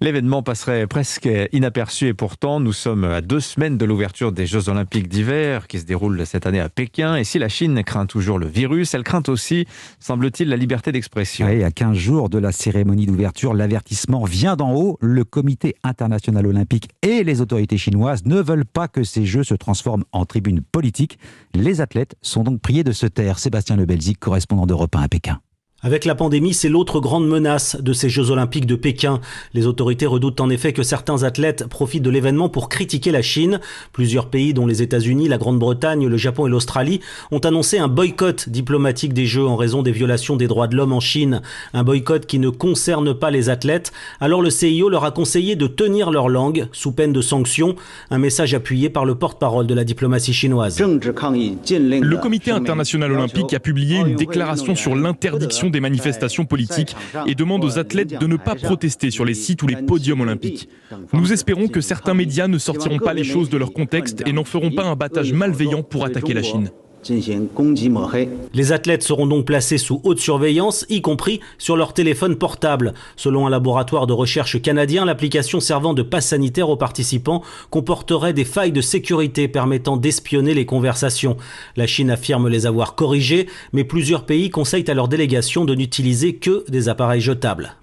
L'événement passerait presque inaperçu et pourtant nous sommes à 2 semaines de l'ouverture des Jeux Olympiques d'hiver qui se déroulent cette année à Pékin. Et si la Chine craint toujours le virus, elle craint aussi, semble-t-il, la liberté d'expression. Oui, à 15 jours de la cérémonie d'ouverture, l'avertissement vient d'en haut. Le Comité international olympique et les autorités chinoises ne veulent pas que ces Jeux se transforment en tribune politique. Les athlètes sont donc priés de se taire. Sébastien Lebelzik, correspondant d'Europe 1 à Pékin. Avec la pandémie, c'est l'autre grande menace de ces Jeux Olympiques de Pékin. Les autorités redoutent en effet que certains athlètes profitent de l'événement pour critiquer la Chine. Plusieurs pays, dont les États-Unis, la Grande-Bretagne, le Japon et l'Australie, ont annoncé un boycott diplomatique des Jeux en raison des violations des droits de l'homme en Chine. Un boycott qui ne concerne pas les athlètes. Alors le CIO leur a conseillé de tenir leur langue sous peine de sanctions. Un message appuyé par le porte-parole de la diplomatie chinoise. Le Comité international olympique a publié une déclaration sur l'interdiction des manifestations politiques et demande aux athlètes de ne pas protester sur les sites ou les podiums olympiques. Nous espérons que certains médias ne sortiront pas les choses de leur contexte et n'en feront pas un battage malveillant pour attaquer la Chine. Les athlètes seront donc placés sous haute surveillance, y compris sur leur téléphone portable. Selon un laboratoire de recherche canadien, l'application servant de passe sanitaire aux participants comporterait des failles de sécurité permettant d'espionner les conversations. La Chine affirme les avoir corrigées, mais plusieurs pays conseillent à leur délégation de n'utiliser que des appareils jetables.